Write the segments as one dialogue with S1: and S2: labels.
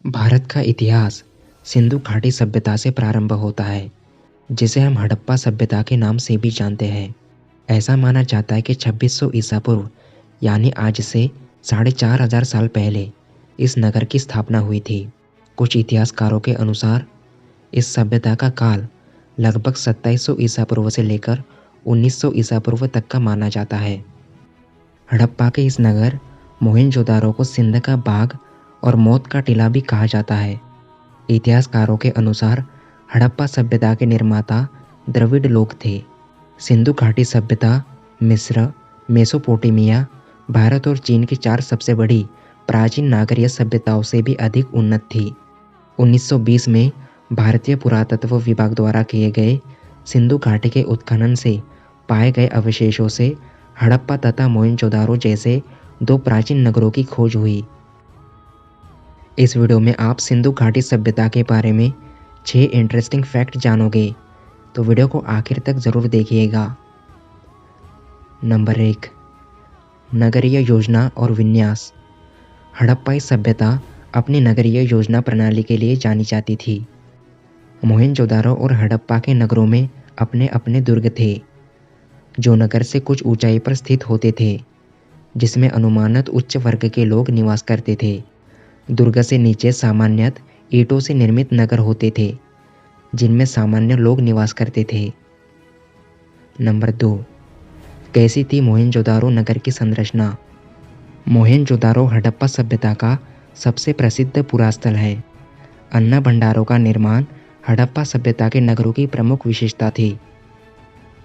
S1: भारत का इतिहास सिंधु घाटी सभ्यता से प्रारंभ होता है, जिसे हम हड़प्पा सभ्यता के नाम से भी जानते हैं। ऐसा माना जाता है कि 2600 ईसा पूर्व यानी आज से 4500 साल पहले इस नगर की स्थापना हुई थी। कुछ इतिहासकारों के अनुसार इस सभ्यता का काल लगभग 2700 ईसा पूर्व से लेकर 1900 ईसा पूर्व तक का माना जाता है। हड़प्पा के इस नगर मोहेंजोदारो को सिंध का बाग और मौत का टीला भी कहा जाता है। इतिहासकारों के अनुसार हड़प्पा सभ्यता के निर्माता द्रविड़ लोग थे। सिंधु घाटी सभ्यता मिस्र, मेसोपोटामिया, भारत और चीन की 4 सबसे बड़ी प्राचीन नागरिक सभ्यताओं से भी अधिक उन्नत थी। 1920 में भारतीय पुरातत्व विभाग द्वारा किए गए सिंधु घाटी के उत्खनन से पाए गए अवशेषों से हड़प्पा तथा मोहेंजोदारो जैसे 2 प्राचीन नगरों की खोज हुई। इस वीडियो में आप सिंधु घाटी सभ्यता के बारे में 6 इंटरेस्टिंग फैक्ट जानोगे, तो वीडियो को आखिर तक ज़रूर देखिएगा। नंबर 1, नगरीय योजना और विन्यास। हड़प्पाई सभ्यता अपनी नगरीय योजना प्रणाली के लिए जानी जाती थी। मोहेंजोदारो और हड़प्पा के नगरों में अपने अपने दुर्ग थे, जो नगर से कुछ ऊंचाई पर स्थित होते थे, जिसमें अनुमानित उच्च वर्ग के लोग निवास करते थे। दुर्ग से नीचे सामान्यतः ईंटों से निर्मित नगर होते थे, जिनमें सामान्य लोग निवास करते थे। नंबर 2, कैसी थी मोहेंजोदारो नगर की संरचना? मोहेंजोदारो हड़प्पा सभ्यता का सबसे प्रसिद्ध पुरास्थल है। अन्न भंडारों का निर्माण हड़प्पा सभ्यता के नगरों की प्रमुख विशेषता थी।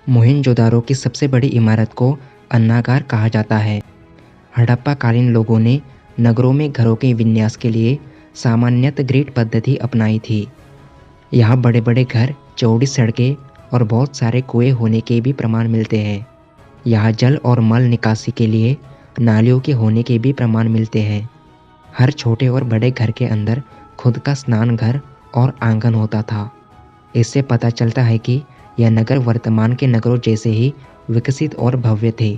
S1: मोहेंजोदारो की सबसे बड़ी इमारत को अन्नागार कहा जाता है। हड़प्पा कालीन लोगों ने नगरों में घरों के विन्यास के लिए सामान्यतः ग्रिड पद्धति अपनाई थी। यहाँ बड़े बड़े घर, चौड़ी सड़कें और बहुत सारे कुएं होने के भी प्रमाण मिलते हैं। यहाँ जल और मल निकासी के लिए नालियों के होने के भी प्रमाण मिलते हैं। हर छोटे और बड़े घर के अंदर खुद का स्नान घर और आंगन होता था। इससे पता चलता है कि यह नगर वर्तमान के नगरों जैसे ही विकसित और भव्य थे।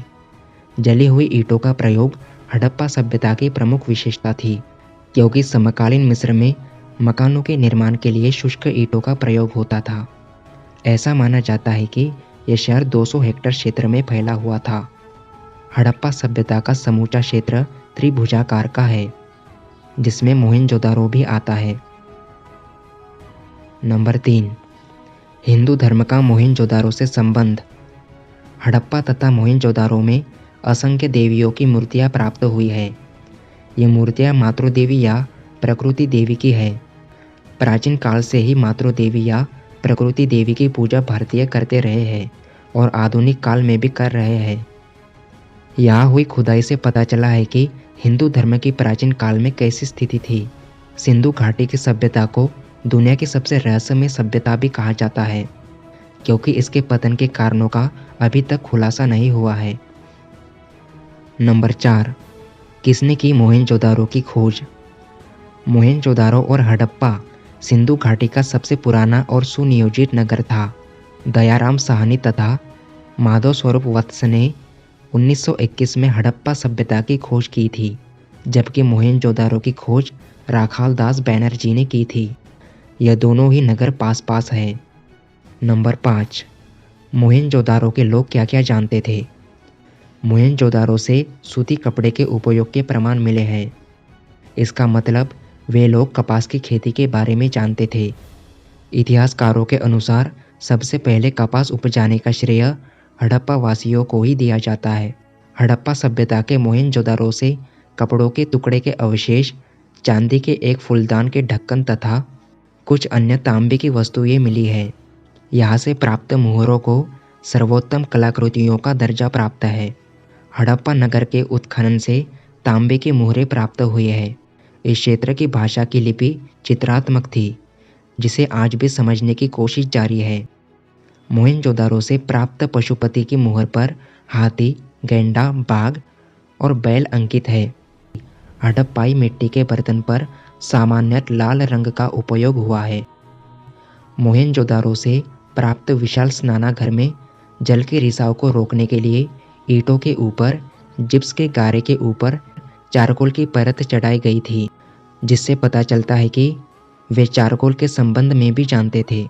S1: जली हुई ईंटों का प्रयोग हड़प्पा सभ्यता की प्रमुख विशेषता थी, क्योंकि समकालीन मिस्र में मकानों के निर्माण के लिए शुष्क ईंटों का प्रयोग होता था। ऐसा माना जाता है कि यह शहर 200 हेक्टेयर क्षेत्र में फैला हुआ था। हड़प्पा सभ्यता का समूचा क्षेत्र त्रिभुजाकार का है, जिसमें मोहेंजोदारो भी आता है। नंबर 3, हिंदू धर्म का मोहेंजोदारो से संबंध। हड़प्पा तथा मोहेंजोदारो में असंख्य देवियों की मूर्तियां प्राप्त हुई है। ये मूर्तियां मातृ देवी या प्रकृति देवी की है। प्राचीन काल से ही मातृ देवी या प्रकृति देवी की पूजा भारतीय करते रहे हैं और आधुनिक काल में भी कर रहे हैं। यहाँ हुई खुदाई से पता चला है कि हिंदू धर्म की प्राचीन काल में कैसी स्थिति थी। सिंधु घाटी की सभ्यता को दुनिया की सबसे रहस्यमय सभ्यता भी कहा जाता है, क्योंकि इसके पतन के कारणों का अभी तक खुलासा नहीं हुआ है। नंबर 4, किसने की मोहेंजोदारो की खोज? मोहेंजोदारो और हड़प्पा सिंधु घाटी का सबसे पुराना और सुनियोजित नगर था। दयाराम साहनी तथा माधव स्वरूप वत्स ने 1921 में हड़प्पा सभ्यता की खोज की थी, जबकि मोहेंजोदारो की खोज राखाल दास बैनर्जी ने की थी। यह दोनों ही नगर पास पास है। नंबर 5, मोहेंजोदारो के लोग क्या क्या जानते थे? मोहेंजोदारो से सूती कपड़े के उपयोग के प्रमाण मिले हैं। इसका मतलब वे लोग कपास की खेती के बारे में जानते थे। इतिहासकारों के अनुसार सबसे पहले कपास उपजाने का श्रेय हड़प्पा वासियों को ही दिया जाता है। हड़प्पा सभ्यता के मोहेंजोदारो से कपड़ों के टुकड़े के अवशेष, चांदी के एक फूलदान के ढक्कन तथा कुछ अन्य तांबे की वस्तुएं मिली है। यहाँ से प्राप्त मुहरों को सर्वोत्तम कलाकृतियों का दर्जा प्राप्त है। हड़प्पा नगर के उत्खनन से तांबे के मुहरे प्राप्त हुए हैं। इस क्षेत्र की भाषा की लिपि चित्रात्मक थी, जिसे आज भी समझने की कोशिश जारी है। मोहेंजोदारो से प्राप्त पशुपति की मुहर पर हाथी, गैंडा, बाघ और बैल अंकित है। हड़प्पाई मिट्टी के बर्तन पर सामान्यतः लाल रंग का उपयोग हुआ है। मोहेंजोदारो से प्राप्त विशाल स्नानागार में जल के रिसाव को रोकने के लिए ईंटों के ऊपर जिप्स के गारे के ऊपर चारकोल की परत चढ़ाई गई थी, जिससे पता चलता है कि वे चारकोल के संबंध में भी जानते थे।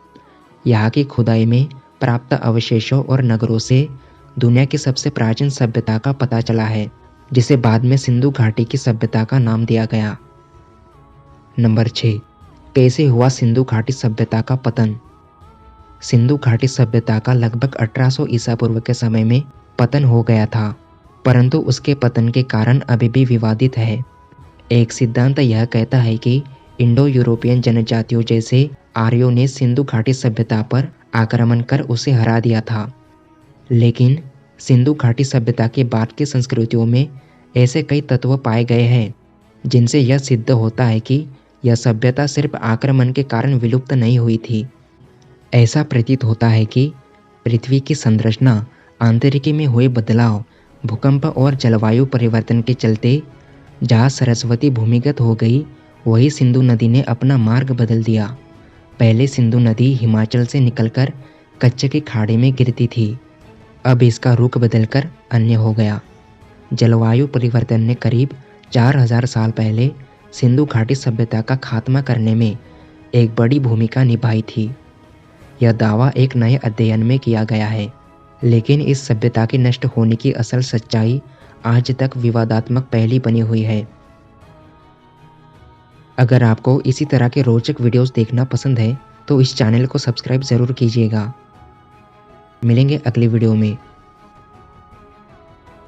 S1: यहाँ की खुदाई में प्राप्त अवशेषों और नगरों से दुनिया की सबसे प्राचीन सभ्यता का पता चला है, जिसे बाद में सिंधु घाटी की सभ्यता का नाम दिया गया। नंबर 6, कैसे हुआ सिंधु घाटी सभ्यता का पतन? सिंधु घाटी सभ्यता का लगभग 1800 ईसा पूर्व के समय में पतन हो गया था, परंतु उसके पतन के कारण अभी भी विवादित है। एक सिद्धांत यह कहता है कि इंडो यूरोपियन जनजातियों जैसे आर्यों ने सिंधु घाटी सभ्यता पर आक्रमण कर उसे हरा दिया था। लेकिन सिंधु घाटी सभ्यता के बाद की संस्कृतियों में ऐसे कई तत्व पाए गए हैं जिनसे यह सिद्ध होता है कि यह सभ्यता सिर्फ आक्रमण के कारण विलुप्त नहीं हुई थी। ऐसा प्रतीत होता है कि पृथ्वी की संरचना, आंतरिकी में हुए बदलाव, भूकंप और जलवायु परिवर्तन के चलते जहाँ सरस्वती भूमिगत हो गई, वही सिंधु नदी ने अपना मार्ग बदल दिया। पहले सिंधु नदी हिमाचल से निकलकर कच्छ की खाड़ी में गिरती थी, अब इसका रुख बदलकर अन्य हो गया। जलवायु परिवर्तन ने करीब 4000 साल पहले सिंधु घाटी सभ्यता का खात्मा करने में एक बड़ी भूमिका निभाई थी। यह दावा एक नए अध्ययन में किया गया है, लेकिन इस सभ्यता के नष्ट होने की असल सच्चाई आज तक विवादात्मक पहेली बनी हुई है। अगर आपको इसी तरह के रोचक वीडियोस देखना पसंद है तो इस चैनल को सब्सक्राइब ज़रूर कीजिएगा। मिलेंगे अगली वीडियो में।